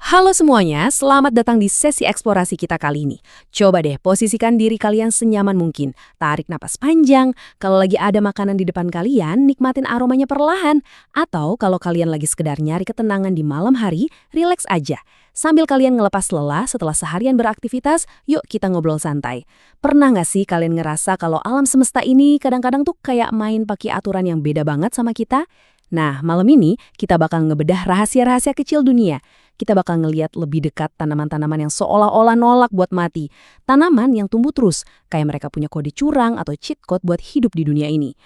Halo semuanya, selamat datang di sesi eksplorasi kita kali ini. Coba deh posisikan diri kalian senyaman mungkin. Tarik napas panjang, kalau lagi ada makanan di depan kalian, nikmatin aromanya perlahan. Atau kalau kalian lagi sekedar nyari ketenangan di malam hari, rileks aja. Sambil kalian ngelepas lelah setelah seharian beraktivitas, yuk kita ngobrol santai. Pernah nggak sih kalian ngerasa kalau alam semesta ini kadang-kadang tuh kayak main pakai aturan yang beda banget sama kita? Nah, malam ini kita bakal ngebedah rahasia-rahasia kecil dunia. Kita bakal ngeliat lebih dekat tanaman-tanaman yang seolah-olah nolak buat mati. Tanaman yang tumbuh terus, kayak mereka punya kode curang atau cheat code buat hidup di dunia ini.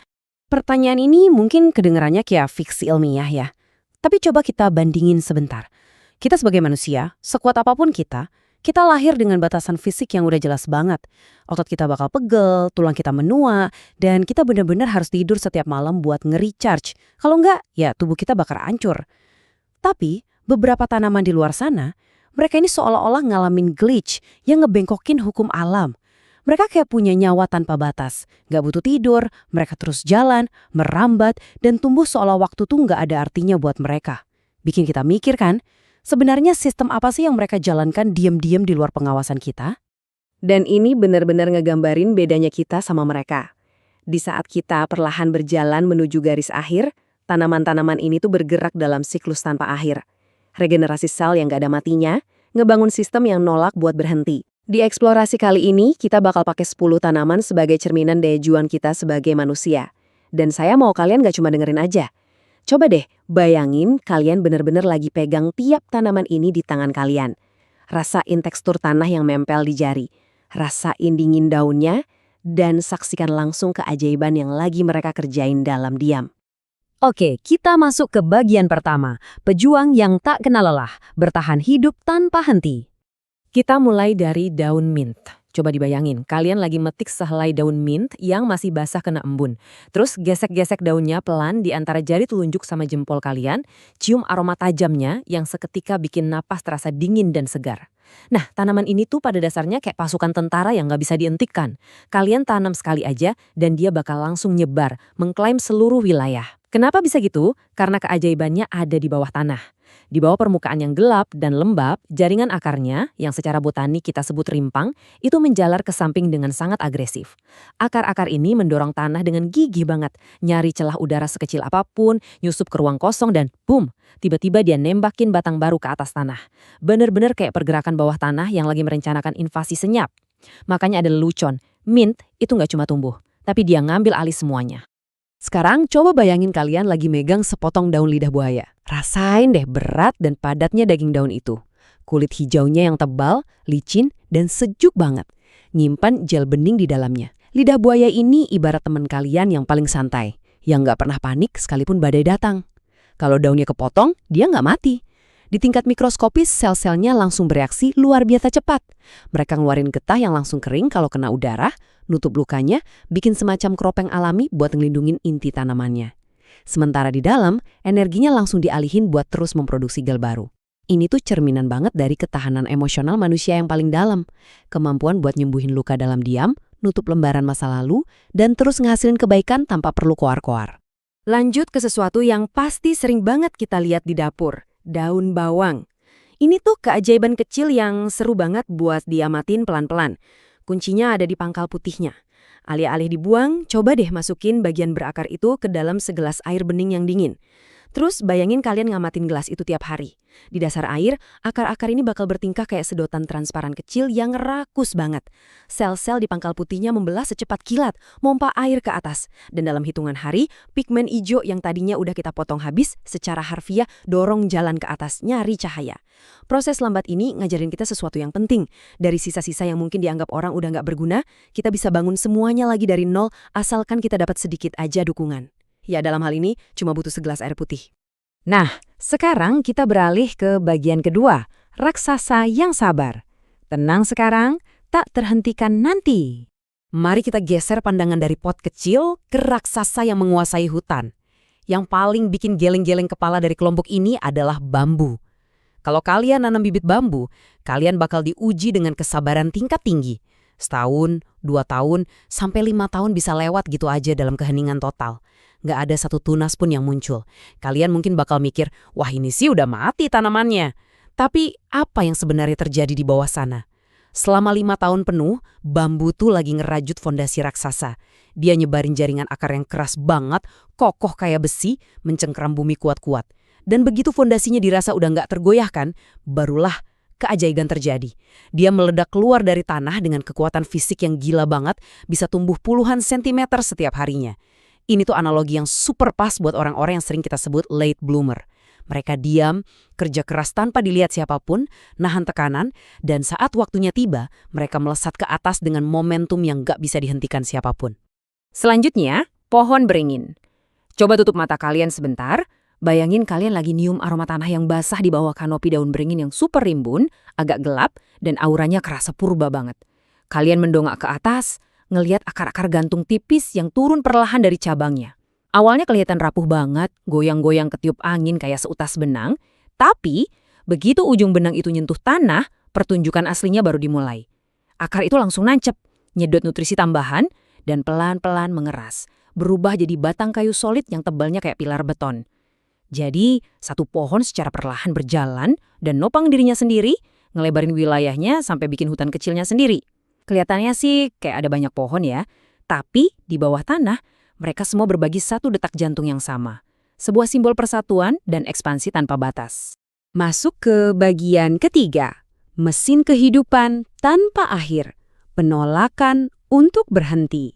Pertanyaan ini mungkin kedengarannya kayak fiksi ilmiah ya. Tapi coba kita bandingin sebentar. Kita sebagai manusia, sekuat apapun kita lahir dengan batasan fisik yang udah jelas banget. Otot kita bakal pegel, tulang kita menua, dan kita benar-benar harus tidur setiap malam buat nge-recharge. Kalau enggak, ya tubuh kita bakal hancur. Tapi beberapa tanaman di luar sana, mereka ini seolah-olah ngalamin glitch yang ngebengkokin hukum alam. Mereka kayak punya nyawa tanpa batas. Nggak butuh tidur, mereka terus jalan, merambat, dan tumbuh seolah waktu tuh nggak ada artinya buat mereka. Bikin kita mikir kan, sebenarnya sistem apa sih yang mereka jalankan diam-diam di luar pengawasan kita? Dan ini benar-benar ngegambarin bedanya kita sama mereka. Di saat kita perlahan berjalan menuju garis akhir, tanaman-tanaman ini tuh bergerak dalam siklus tanpa akhir. Regenerasi sel yang gak ada matinya, ngebangun sistem yang nolak buat berhenti. Di eksplorasi kali ini, kita bakal pakai 10 tanaman sebagai cerminan daya juang kita sebagai manusia. Dan saya mau kalian gak cuma dengerin aja. Coba deh, bayangin kalian bener-bener lagi pegang tiap tanaman ini di tangan kalian. Rasain tekstur tanah yang nempel di jari. Rasain dingin daunnya, dan saksikan langsung keajaiban yang lagi mereka kerjain dalam diam. Oke, kita masuk ke bagian pertama, pejuang yang tak kenal lelah, bertahan hidup tanpa henti. Kita mulai dari daun mint. Coba dibayangin, kalian lagi metik sehelai daun mint yang masih basah kena embun. Terus gesek-gesek daunnya pelan di antara jari telunjuk sama jempol kalian, cium aroma tajamnya yang seketika bikin napas terasa dingin dan segar. Nah, tanaman ini tuh pada dasarnya kayak pasukan tentara yang nggak bisa dihentikan. Kalian tanam sekali aja dan dia bakal langsung nyebar, mengklaim seluruh wilayah. Kenapa bisa gitu? Karena keajaibannya ada di bawah tanah. Di bawah permukaan yang gelap dan lembab, jaringan akarnya, yang secara botani kita sebut rimpang, itu menjalar ke samping dengan sangat agresif. Akar-akar ini mendorong tanah dengan gigih banget, nyari celah udara sekecil apapun, nyusup ke ruang kosong dan boom, tiba-tiba dia nembakin batang baru ke atas tanah. Bener-bener kayak pergerakan bawah tanah yang lagi merencanakan invasi senyap. Makanya ada lelucon, mint itu nggak cuma tumbuh, tapi dia ngambil alih semuanya. Sekarang coba bayangin kalian lagi megang sepotong daun lidah buaya. Rasain deh berat dan padatnya daging daun itu. Kulit hijaunya yang tebal, licin, dan sejuk banget. Nyimpan gel bening di dalamnya. Lidah buaya ini ibarat teman kalian yang paling santai, yang nggak pernah panik sekalipun badai datang. Kalau daunnya kepotong, dia nggak mati. Di tingkat mikroskopis, sel-selnya langsung bereaksi luar biasa cepat. Mereka ngeluarin getah yang langsung kering kalau kena udara, nutup lukanya, bikin semacam keropeng alami buat ngelindungin inti tanamannya. Sementara di dalam, energinya langsung dialihin buat terus memproduksi gel baru. Ini tuh cerminan banget dari ketahanan emosional manusia yang paling dalam. Kemampuan buat nyembuhin luka dalam diam, nutup lembaran masa lalu, dan terus ngehasilin kebaikan tanpa perlu koar-koar. Lanjut ke sesuatu yang pasti sering banget kita lihat di dapur, daun bawang. Ini tuh keajaiban kecil yang seru banget buat diamatin pelan-pelan. Kuncinya ada di pangkal putihnya. Alih-alih dibuang, coba deh masukin bagian berakar itu ke dalam segelas air bening yang dingin. Terus bayangin kalian ngamatin gelas itu tiap hari. Di dasar air, akar-akar ini bakal bertingkah kayak sedotan transparan kecil yang rakus banget. Sel-sel di pangkal putihnya membelah secepat kilat, mompa air ke atas. Dan dalam hitungan hari, pigmen hijau yang tadinya udah kita potong habis, secara harfiah dorong jalan ke atas, nyari cahaya. Proses lambat ini ngajarin kita sesuatu yang penting. Dari sisa-sisa yang mungkin dianggap orang udah nggak berguna, kita bisa bangun semuanya lagi dari nol, asalkan kita dapat sedikit aja dukungan. Ya, dalam hal ini cuma butuh segelas air putih. Nah, sekarang kita beralih ke bagian kedua, raksasa yang sabar. Tenang sekarang, tak terhentikan nanti. Mari kita geser pandangan dari pot kecil ke raksasa yang menguasai hutan. Yang paling bikin geleng-geleng kepala dari kelompok ini adalah bambu. Kalau kalian nanam bibit bambu, kalian bakal diuji dengan kesabaran tingkat tinggi. Setahun, 2 tahun, sampai 5 tahun bisa lewat gitu aja dalam keheningan total. Nggak ada satu tunas pun yang muncul. Kalian mungkin bakal mikir, wah ini sih udah mati tanamannya. Tapi apa yang sebenarnya terjadi di bawah sana? Selama 5 tahun penuh, bambu tuh lagi ngerajut fondasi raksasa. Dia nyebarin jaringan akar yang keras banget, kokoh kayak besi, mencengkeram bumi kuat-kuat. Dan begitu fondasinya dirasa udah nggak tergoyahkan, barulah keajaiban terjadi. Dia meledak keluar dari tanah dengan kekuatan fisik yang gila banget, bisa tumbuh puluhan sentimeter setiap harinya. Ini tuh analogi yang super pas buat orang-orang yang sering kita sebut late bloomer. Mereka diam, kerja keras tanpa dilihat siapapun, nahan tekanan, dan saat waktunya tiba, mereka melesat ke atas dengan momentum yang gak bisa dihentikan siapapun. Selanjutnya, pohon beringin. Coba tutup mata kalian sebentar, bayangin kalian lagi nyium aroma tanah yang basah di bawah kanopi daun beringin yang super rimbun, agak gelap, dan auranya kerasa purba banget. Kalian mendongak ke atas, ngelihat akar-akar gantung tipis yang turun perlahan dari cabangnya. Awalnya kelihatan rapuh banget, goyang-goyang ketiup angin kayak seutas benang, tapi begitu ujung benang itu nyentuh tanah, pertunjukan aslinya baru dimulai. Akar itu langsung nancep, nyedot nutrisi tambahan, dan pelan-pelan mengeras, berubah jadi batang kayu solid yang tebalnya kayak pilar beton. Jadi, satu pohon secara perlahan berjalan dan nopang dirinya sendiri, ngelebarin wilayahnya sampai bikin hutan kecilnya sendiri. Kelihatannya sih kayak ada banyak pohon ya, tapi di bawah tanah, mereka semua berbagi satu detak jantung yang sama. Sebuah simbol persatuan dan ekspansi tanpa batas. Masuk ke bagian ketiga. Mesin kehidupan tanpa akhir. Penolakan untuk berhenti.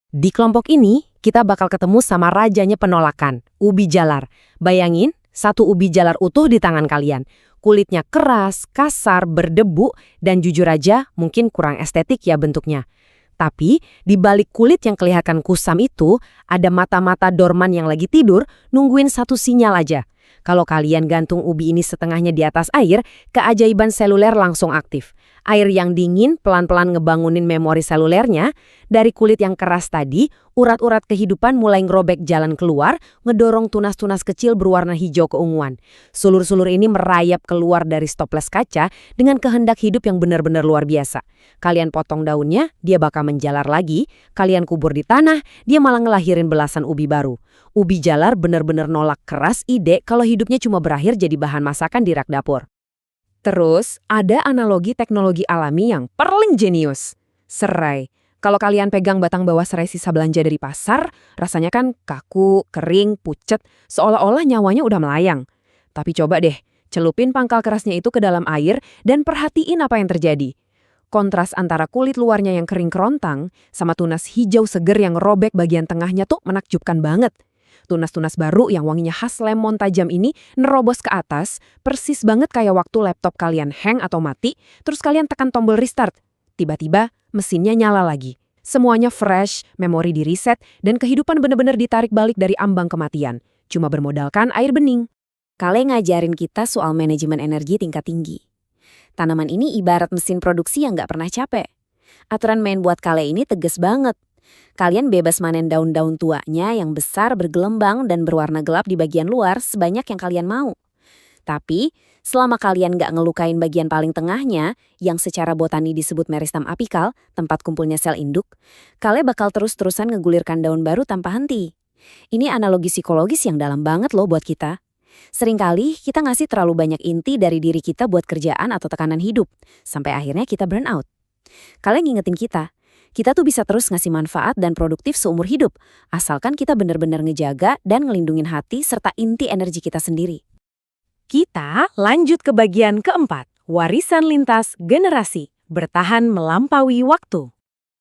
Di kelompok ini, kita bakal ketemu sama rajanya penolakan, ubi jalar. Bayangin, satu ubi jalar utuh di tangan kalian. Kulitnya keras, kasar, berdebu, dan jujur aja mungkin kurang estetik ya bentuknya. Tapi, di balik kulit yang kelihatan kusam itu, ada mata-mata dorman yang lagi tidur, nungguin satu sinyal aja. Kalau kalian gantung ubi ini setengahnya di atas air, keajaiban seluler langsung aktif. Air yang dingin pelan-pelan ngebangunin memori selulernya. Dari kulit yang keras tadi, urat-urat kehidupan mulai ngerobek jalan keluar, ngedorong tunas-tunas kecil berwarna hijau keunguan. Sulur-sulur ini merayap keluar dari stoples kaca dengan kehendak hidup yang benar-benar luar biasa. Kalian potong daunnya, dia bakal menjalar lagi. Kalian kubur di tanah, dia malah ngelahirin belasan ubi baru. Ubi jalar benar-benar nolak keras ide kalau hidupnya cuma berakhir jadi bahan masakan di rak dapur. Terus, ada analogi teknologi alami yang paling jenius. Serai. Kalau kalian pegang batang bawah serai sisa belanja dari pasar, rasanya kan kaku, kering, pucet, seolah-olah nyawanya udah melayang. Tapi coba deh, celupin pangkal kerasnya itu ke dalam air dan perhatiin apa yang terjadi. Kontras antara kulit luarnya yang kering kerontang sama tunas hijau seger yang robek bagian tengahnya tuh menakjubkan banget. Tunas-tunas baru yang wanginya khas lemon tajam ini nerobos ke atas, persis banget kayak waktu laptop kalian hang atau mati, terus kalian tekan tombol restart. Tiba-tiba, mesinnya nyala lagi. Semuanya fresh, memori di reset, dan kehidupan benar-benar ditarik balik dari ambang kematian. Cuma bermodalkan air bening. Kale ngajarin kita soal manajemen energi tingkat tinggi. Tanaman ini ibarat mesin produksi yang nggak pernah capek. Aturan main buat Kale ini tegas banget. Kalian bebas manen daun-daun tuanya yang besar, bergelembang, dan berwarna gelap di bagian luar sebanyak yang kalian mau. Tapi, selama kalian nggak ngelukain bagian paling tengahnya, yang secara botani disebut meristem apikal, tempat kumpulnya sel induk, kalian bakal terus-terusan ngegulirkan daun baru tanpa henti. Ini analogi psikologis yang dalam banget loh buat kita. Seringkali kita ngasih terlalu banyak inti dari diri kita buat kerjaan atau tekanan hidup, sampai akhirnya kita burn out. Kalian ngingetin kita tuh bisa terus ngasih manfaat dan produktif seumur hidup, asalkan kita benar-benar ngejaga dan ngelindungin hati serta inti energi kita sendiri. Kita lanjut ke bagian keempat, warisan lintas generasi, bertahan melampaui waktu.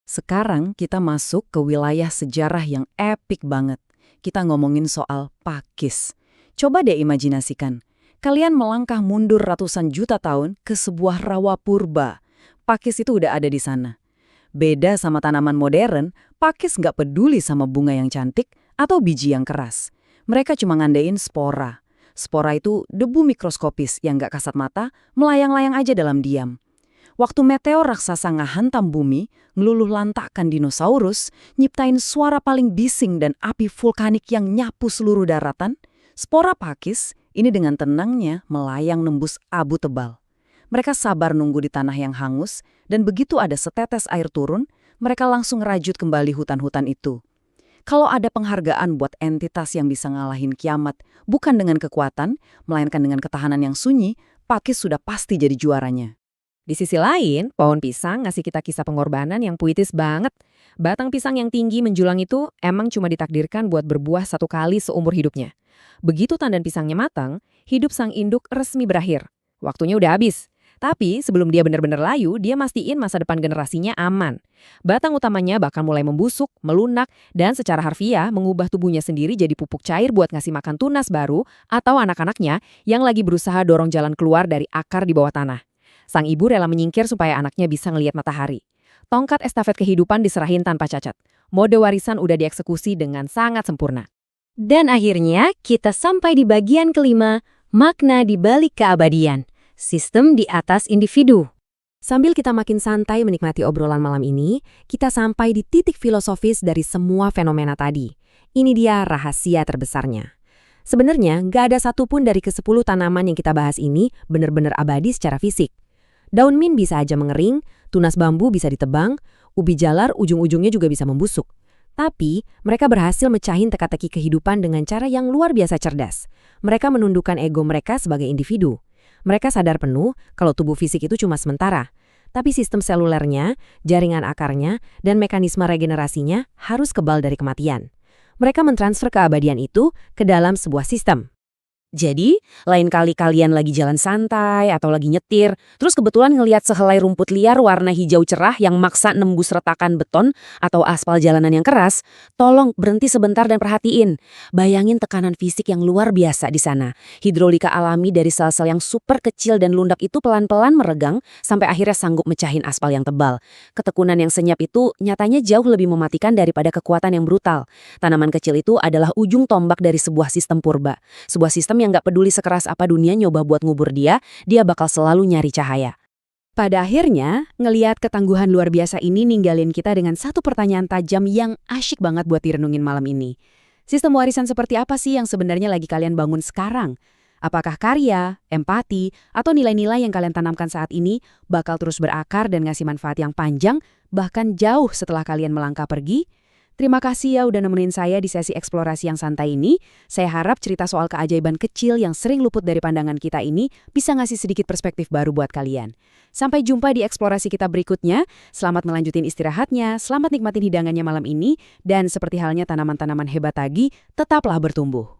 Sekarang kita masuk ke wilayah sejarah yang epik banget. Kita ngomongin soal Pakis. Coba deh imajinasikan, kalian melangkah mundur ratusan juta tahun ke sebuah rawa purba. Pakis itu udah ada di sana. Beda sama tanaman modern, pakis nggak peduli sama bunga yang cantik atau biji yang keras. Mereka cuma ngandain spora. Spora itu debu mikroskopis yang nggak kasat mata, melayang-layang aja dalam diam. Waktu meteor raksasa ngahantam bumi, ngeluluh lantakkan dinosaurus, nyiptain suara paling bising dan api vulkanik yang nyapu seluruh daratan, spora pakis ini dengan tenangnya melayang nembus abu tebal. Mereka sabar nunggu di tanah yang hangus, dan begitu ada setetes air turun, mereka langsung rajut kembali hutan-hutan itu. Kalau ada penghargaan buat entitas yang bisa ngalahin kiamat, bukan dengan kekuatan, melainkan dengan ketahanan yang sunyi, pakis sudah pasti jadi juaranya. Di sisi lain, pohon pisang ngasih kita kisah pengorbanan yang puitis banget. Batang pisang yang tinggi menjulang itu emang cuma ditakdirkan buat berbuah satu kali seumur hidupnya. Begitu tandan pisangnya matang, hidup sang induk resmi berakhir. Waktunya udah habis. Tapi sebelum dia benar-benar layu, dia mastiin masa depan generasinya aman. Batang utamanya bahkan mulai membusuk, melunak, dan secara harfiah mengubah tubuhnya sendiri jadi pupuk cair buat ngasih makan tunas baru atau anak-anaknya yang lagi berusaha dorong jalan keluar dari akar di bawah tanah. Sang ibu rela menyingkir supaya anaknya bisa ngelihat matahari. Tongkat estafet kehidupan diserahin tanpa cacat. Mode warisan udah dieksekusi dengan sangat sempurna. Dan akhirnya kita sampai di bagian kelima, makna di balik keabadian. Sistem di atas individu. Sambil kita makin santai menikmati obrolan malam ini, kita sampai di titik filosofis dari semua fenomena tadi. Ini dia rahasia terbesarnya. Sebenarnya, nggak ada satupun dari ke-10 tanaman yang kita bahas ini benar-benar abadi secara fisik. Daun mint bisa aja mengering, tunas bambu bisa ditebang, ubi jalar ujung-ujungnya juga bisa membusuk. Tapi, mereka berhasil mecahin teka-teki kehidupan dengan cara yang luar biasa cerdas. Mereka menundukkan ego mereka sebagai individu. Mereka sadar penuh kalau tubuh fisik itu cuma sementara. Tapi sistem selulernya, jaringan akarnya, dan mekanisme regenerasinya harus kebal dari kematian. Mereka mentransfer keabadian itu ke dalam sebuah sistem. Jadi, lain kali kalian lagi jalan santai atau lagi nyetir, terus kebetulan ngelihat sehelai rumput liar warna hijau cerah yang maksa nembus retakan beton atau aspal jalanan yang keras, tolong berhenti sebentar dan perhatiin. Bayangin tekanan fisik yang luar biasa di sana. Hidrolika alami dari sel-sel yang super kecil dan lundak itu pelan-pelan meregang sampai akhirnya sanggup mecahin aspal yang tebal. Ketekunan yang senyap itu nyatanya jauh lebih mematikan daripada kekuatan yang brutal. Tanaman kecil itu adalah ujung tombak dari sebuah sistem purba. Sebuah sistem yang gak peduli sekeras apa dunia nyoba buat ngubur dia bakal selalu nyari cahaya. Pada akhirnya, ngeliat ketangguhan luar biasa ini ninggalin kita dengan satu pertanyaan tajam yang asyik banget buat direnungin malam ini. Sistem warisan seperti apa sih yang sebenarnya lagi kalian bangun sekarang? Apakah karya, empati, atau nilai-nilai yang kalian tanamkan saat ini bakal terus berakar dan ngasih manfaat yang panjang, bahkan jauh setelah kalian melangkah pergi? Terima kasih ya udah nemenin saya di sesi eksplorasi yang santai ini. Saya harap cerita soal keajaiban kecil yang sering luput dari pandangan kita ini bisa ngasih sedikit perspektif baru buat kalian. Sampai jumpa di eksplorasi kita berikutnya. Selamat melanjutin istirahatnya, selamat nikmatin hidangannya malam ini, dan seperti halnya tanaman-tanaman hebat tadi, tetaplah bertumbuh.